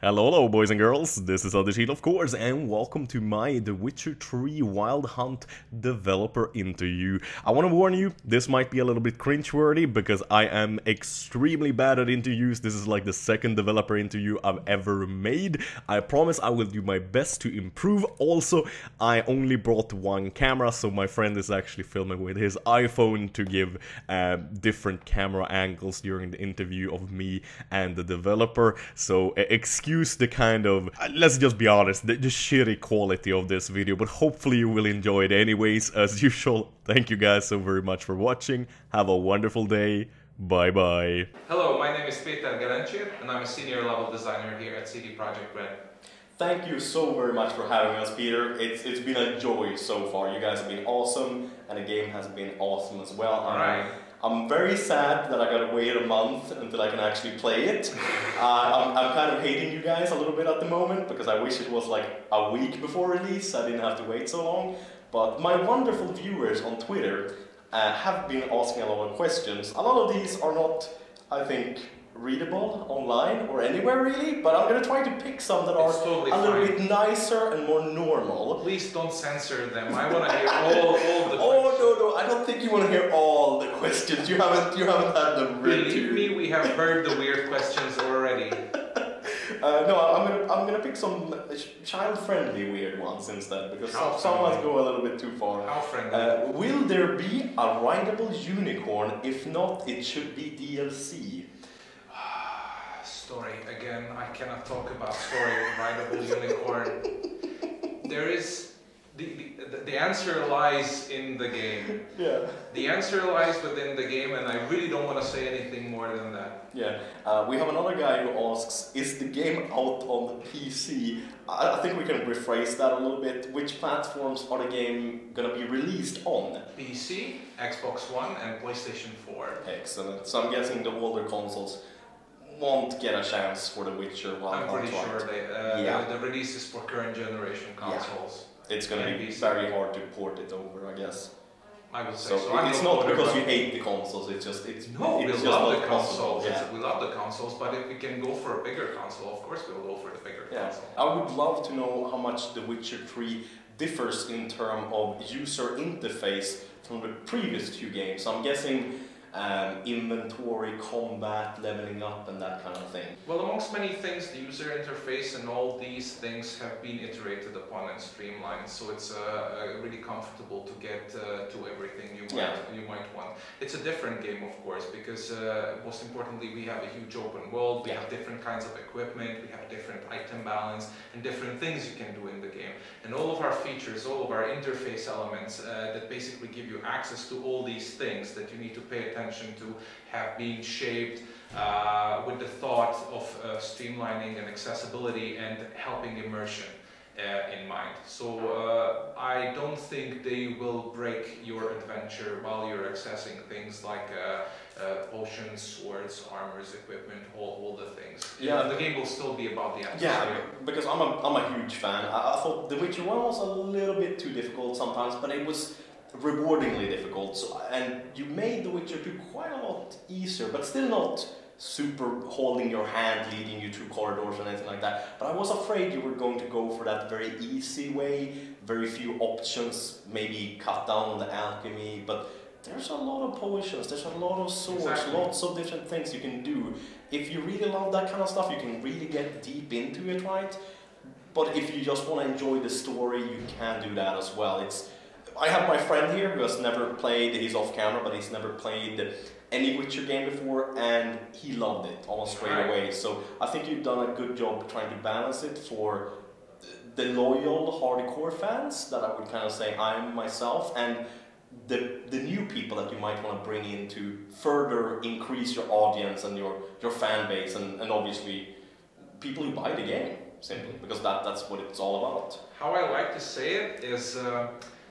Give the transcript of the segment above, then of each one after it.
Hello boys and girls, this is Adishil of course, and welcome to my The Witcher 3 Wild Hunt developer interview. I want to warn you, this might be a little bit cringeworthy because I am extremely bad at interviews. This is like the second developer interview I've ever made. I promise I will do my best to improve. Also, I only brought one camera, so my friend is actually filming with his iPhone to give different camera angles during the interview of me and the developer. So excuse the kind of, let's just be honest, the shitty quality of this video, but hopefully you will enjoy it anyways. As usual, thank you guys so very much for watching. Have a wonderful day. Bye bye. Hello, my name is Peter Galencic and I'm a senior level designer here at CD Projekt Red. Thank you so very much for having us, Peter. It's been a joy so far. You guys have been awesome, and the game has been awesome as well. Alright. I'm very sad that I gotta wait a month until I can actually play it. I'm kind of hating you guys a little bit at the moment because I wish it was like a week before release. I didn't have to wait so long. But my wonderful viewers on Twitter have been asking a lot of questions. A lot of these are not, I think, readable online or anywhere really, but I'm gonna try to pick some that are totally a little fine. bit nicer and more normal. Please don't censor them. I want to hear all the questions. Oh no, I don't think you want to hear all the questions. You haven't had them read. Believe me, we have heard the weird questions already. No, I'm gonna pick some child-friendly weird ones instead because some might go a little bit too far. How friendly? Will there be a rideable unicorn? If not, it should be DLC. Story. Again, I cannot talk about story of rideable unicorn. There is... The answer lies in the game. Yeah. The answer lies within the game, and I really don't want to say anything more than that. Yeah. We have another guy who asks, is the game out on the PC? I think we can rephrase that a little bit. Which platforms are the game going to be released on? PC, Xbox One, and PlayStation 4. Excellent. So I'm guessing the older consoles won't get a chance for The Witcher. I'm pretty sure the release is for current generation consoles. Yeah. It's going to be very hard to port it over, I guess. I would say so. So it's not because you hate the consoles, it's No, we love the consoles. Yeah. We love the consoles, but if we can go for a bigger console, of course we'll go for the bigger console. I would love to know how much The Witcher 3 differs in terms of user interface from the previous two games. I'm guessing inventory, combat, leveling up and that kind of thing. Well, amongst many things, the user interface and all these things have been iterated upon and streamlined, so it's really comfortable to get to everything you might want. It's a different game, of course, because most importantly we have a huge open world, we have different kinds of equipment, we have different item balance and different things you can do in the game. And all of our features, all of our interface elements that basically give you access to all these things that you need to pay attention to have been shaped with the thought of streamlining and accessibility and helping immersion in mind. So I don't think they will break your adventure while you're accessing things like potions, swords, armors, equipment, all the things. Yeah. The game will still be about the atmosphere. Yeah, because I'm a huge fan. I thought The Witcher 1 was a little bit too difficult sometimes, but it was rewardingly difficult, and you made The Witcher 2 quite a lot easier, but still not super holding your hand, leading you through corridors and anything like that. But I was afraid you were going to go for that very easy way, very few options, maybe cut down on the alchemy, but there's a lot of potions, there's a lot of swords, lots of different things you can do. If you really love that kind of stuff, you can really get deep into it, right? But if you just want to enjoy the story, you can do that as well. I have my friend here who has never played, he's off camera, but he's never played any Witcher game before, and he loved it almost straight away. So I think you've done a good job trying to balance it for the loyal, hardcore fans that I would kind of say I'm myself, and the new people that you might want to bring in to further increase your audience and your fan base, and obviously people who buy the game, simply, because that's what it's all about. How I like to say it is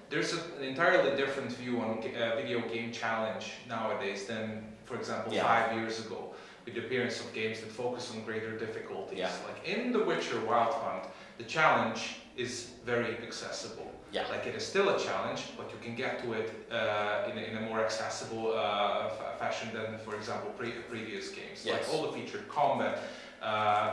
there's an entirely different view on video game challenge nowadays than, for example, 5 years ago, with the appearance of games that focus on greater difficulties. Like in The Witcher Wild Hunt, the challenge is very accessible. Like it is still a challenge, but you can get to it in a more accessible fashion than, for example, previous games. Like all the featured combat,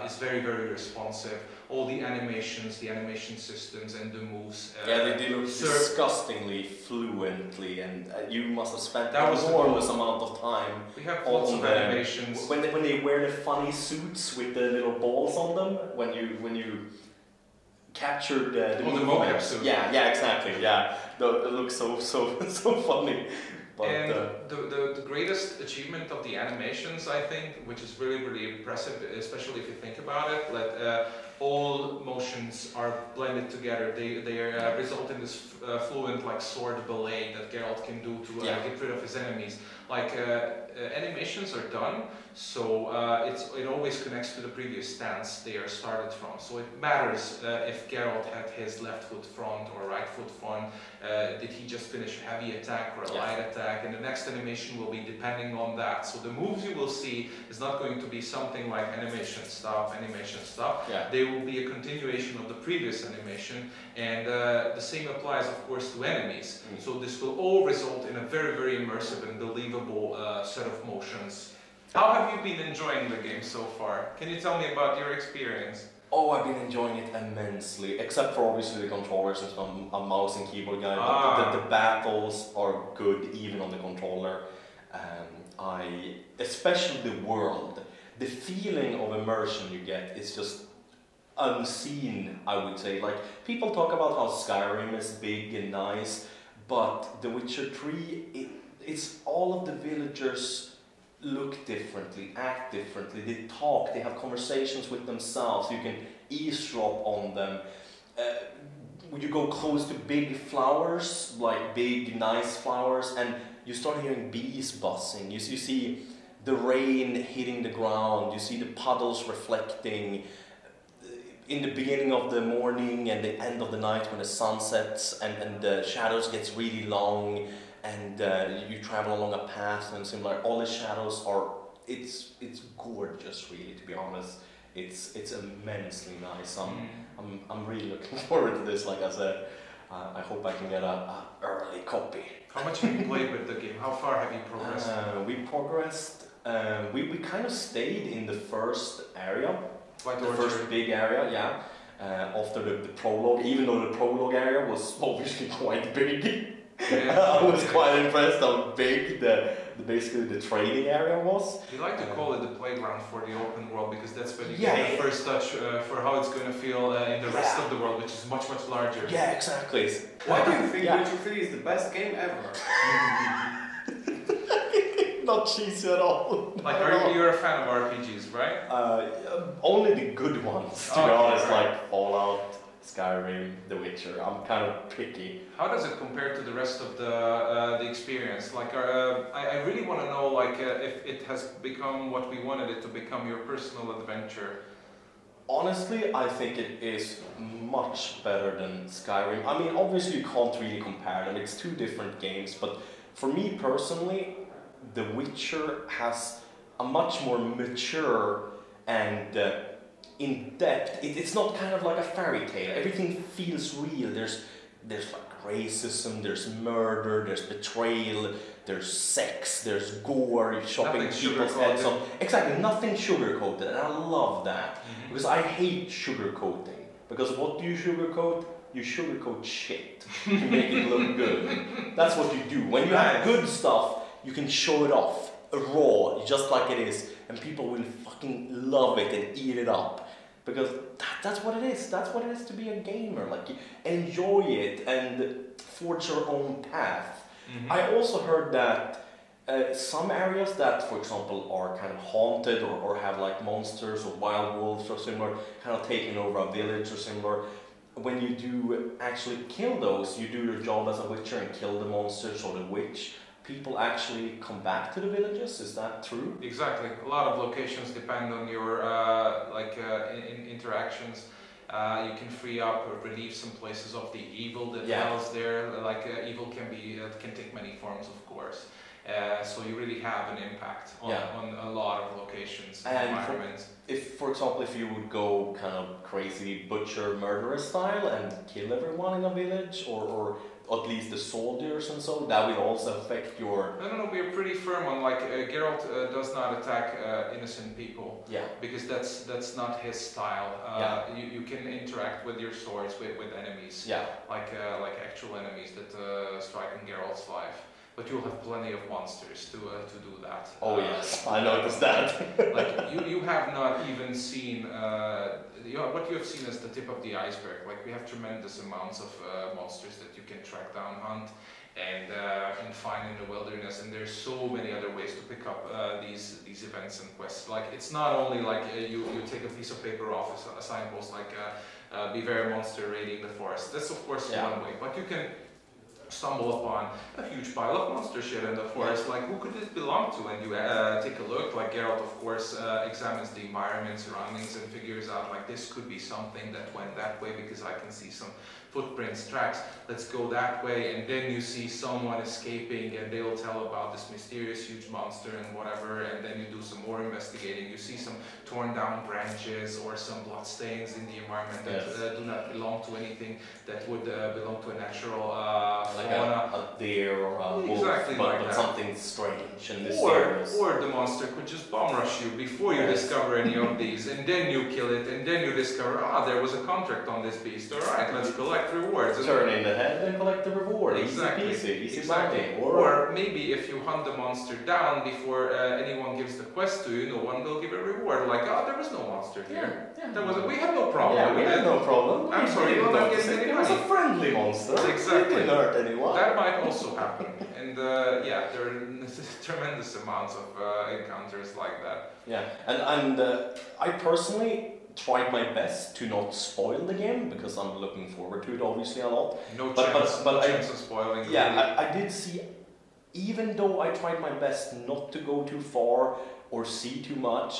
is very, very responsive. All the animations, the animation systems and the moves. They look disgustingly fluently, and you must have spent an enormous amount of time. We have lots of animations. When they wear the funny suits with the little balls on them, when you captured the mocap suit. Yeah, exactly. Yeah, it looks so funny. But, and the greatest achievement of the animations, I think, which is really, really impressive, especially if you think about it, like all motions are blended together. They result in this fluent like sword ballet that Geralt can do to get rid of his enemies. Like animations are done, so it always connects to the previous stance they are started from. So it matters if Geralt had his left foot front or right foot front. Did he just finish a heavy attack or a light attack? And the next animation will be depending on that. So the moves you will see is not going to be something like animation stop, animation stop. Yeah. They will be a continuation of the previous animation, and the same applies, of course, to enemies. So this will all result in a very, very immersive and believable set of motions. How have you been enjoying the game so far? Can you tell me about your experience? Oh, I've been enjoying it immensely, except for obviously the controllers, since I'm a mouse and keyboard guy. But the battles are good even on the controller. Especially the world, the feeling of immersion you get is just unseen, I would say. Like, people talk about how Skyrim is big and nice, but The Witcher 3, it's all of the villagers look differently, act differently, they talk, they have conversations with themselves, you can eavesdrop on them. You go close to big flowers, like big nice flowers, and you start hearing bees buzzing. You see the rain hitting the ground, you see the puddles reflecting in the beginning of the morning and the end of the night when the sun sets and the shadows gets really long, and you travel along a path and seem like all the shadows are, it's gorgeous, really, to be honest. It's immensely nice. I'm really looking forward to this. Like I said, I hope I can get a early copy. How much have you played with the game? How far have you progressed? We progressed. We kind of stayed in the first area, the first big area, yeah. After the prologue, even though the prologue area was obviously quite big. Yeah, I was quite impressed how big basically the trading area was. We like to call it the playground for the open world, because that's when you get the first touch for how it's going to feel in the rest of the world, which is much, much larger. Yeah, exactly. Why do you think Witcher 3 is the best game ever? Not cheesy at all. Like, you're a fan of RPGs, right? Only the good ones, to be honest, like Fallout, Skyrim, The Witcher. I'm kind of picky. How does it compare to the rest of the experience? Like, I really want to know, like, if it has become what we wanted it to become, your personal adventure. Honestly, I think it is much better than Skyrim. I mean, obviously you can't really compare them. It's two different games, but for me personally, The Witcher has a much more mature and in depth. It's not kind of like a fairy tale. Everything feels real. There's like racism, there's murder, there's betrayal, there's sex, there's gore, you're chopping people's heads off. Exactly, nothing sugarcoated, and I love that. Because I hate sugarcoating. Because what do you sugarcoat? You sugarcoat shit to make it look good. That's what you do. When you have good stuff, you can show it off, raw, just like it is, and people will fucking love it and eat it up. Because that's what it is. That's what it is to be a gamer. Like, you enjoy it and forge your own path. I also heard that some areas that, for example, are kind of haunted or have like monsters or wild wolves or similar, kind of taking over a village or similar, when you do actually kill those, you do your job as a witcher and kill the monsters or the witch, people actually come back to the villages. Is that true? Exactly. A lot of locations depend on your interactions. You can free up or relieve some places of the evil that dwells there. Like evil can take many forms, of course. So you really have an impact on a lot of locations and environments. For example, if you would go kind of crazy butcher murderer style and kill everyone in a village, or at least the soldiers and so, that will also affect your... No, we are pretty firm on like Geralt does not attack innocent people. Yeah. Because that's not his style. Yeah. You can interact with your swords with enemies. Yeah. Like actual enemies that strike in Geralt's life. But you'll have plenty of monsters to do that. Oh yes, I noticed that. Like you have not even seen what you have seen is the tip of the iceberg. Like we have tremendous amounts of monsters that you can track down, hunt, and find in the wilderness. And there's so many other ways to pick up these events and quests. Like it's not only like you take a piece of paper off a signpost like beware monster raiding the forest. That's of course one way, but you can stumble upon a huge pile of monster shit in the forest, like who could this belong to? And you take a look, like Geralt of course examines the environment, surroundings, and figures out like this could be something that went that way because I can see some footprints, tracks, let's go that way. And then you see someone escaping and they'll tell about this mysterious huge monster and whatever, and then you do some more investigating. You see some torn down branches or some blood stains in the environment that do not belong to anything that would belong to a natural like fauna. a deer or a wolf, Exactly but, like but that. something strange and mysterious. Or the monster could just bomb rush you before you discover any of these, and then you kill it, and then you discover, there was a contract on this beast, alright, let's collect rewards. Turn in the head and collect the reward. Exactly. Easy Exactly. bounty. Or maybe if you hunt the monster down before anyone gives the quest to you, no one will give a reward. Like, there was no monster here. We had no problem. Yeah, we had no problem. I'm sorry, you're not getting any It was a money. friendly monster. Exactly. It didn't hurt anyone. That might also happen. And there are tremendous amounts of encounters like that. Yeah, and I personally tried my best to not spoil the game because I'm looking forward to it obviously a lot. No but chance of spoiling. Yeah, I did see, even though I tried my best not to go too far or see too much,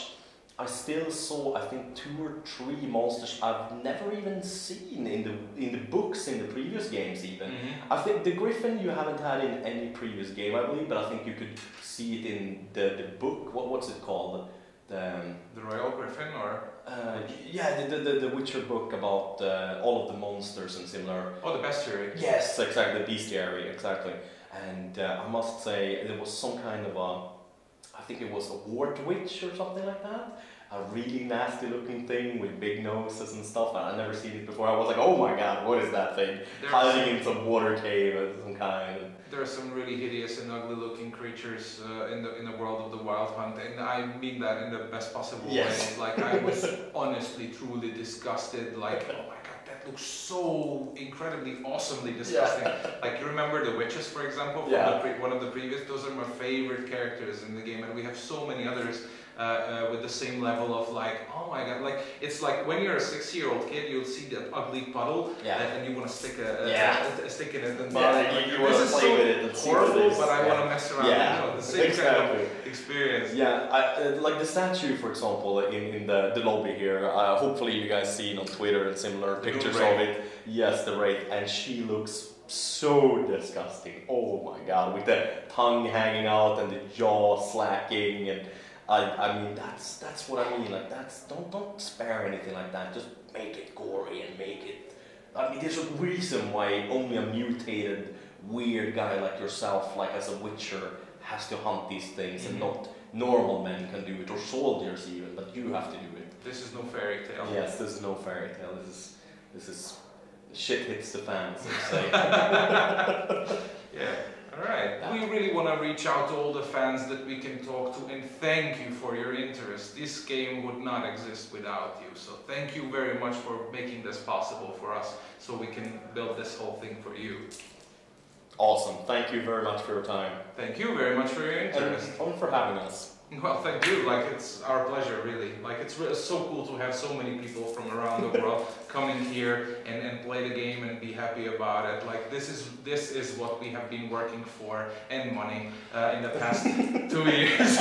I still saw, I think, 2 or 3 monsters I've never even seen in the books in the previous games even. I think the Griffin you haven't had in any previous game, I believe, but I think you could see it in the book. What's it called? The Royal Griffin, or the Witcher book about all of the monsters and similar. the bestiary. Yes, exactly, the bestiary, exactly. And I must say there was some kind of I think it was a wart witch or something like that. A really nasty looking thing with big noses and stuff, and I'd never seen it before. I was like, oh my god, what is that thing? Hiding in some water cave of some kind. There are some really hideous and ugly looking creatures in the world of the Wild Hunt, and I mean that in the best possible way. Like I was honestly, truly disgusted. Like, oh my god, that looks so incredibly, awesomely disgusting. Like you remember the witches, for example, from one of the previous. Those are my favorite characters in the game, and we have so many others. With the same level of like, oh my god, like it's like when you're a 6-year-old kid, you'll see that ugly puddle and you want to stick a stick in it and you want to play with it and see what it horrible, is. but I want to mess around. Yeah, You know, the same kind of experience. Yeah, like the statue, for example, in the lobby here. Hopefully, you guys seen on Twitter and similar pictures of it. Yes, the Wraith, and she looks so disgusting. Oh my god, with the tongue hanging out and the jaw slacking and. I mean that's what I mean. Like don't spare anything like that. Just make it gory and make it. I mean, there's a reason why only a mutated weird guy like yourself, like as a witcher, has to hunt these things, and not normal men can do it, or soldiers even. But you have to do it. This is no fairy tale. Yes, this is no fairy tale. This is shit hits the fan, so to say. Yeah. Alright, we really want to reach out to all the fans that we can talk to and thank you for your interest. This game would not exist without you, so thank you very much for making this possible for us so we can build this whole thing for you. Awesome, thank you very much for your time. Thank you very much for your interest. And fun for having us. Well, thank you. Like, it's our pleasure, really. Like, it's so cool to have so many people from around the world coming here and play the game and be happy about it. Like, this is what we have been working for and money in the past 2 years.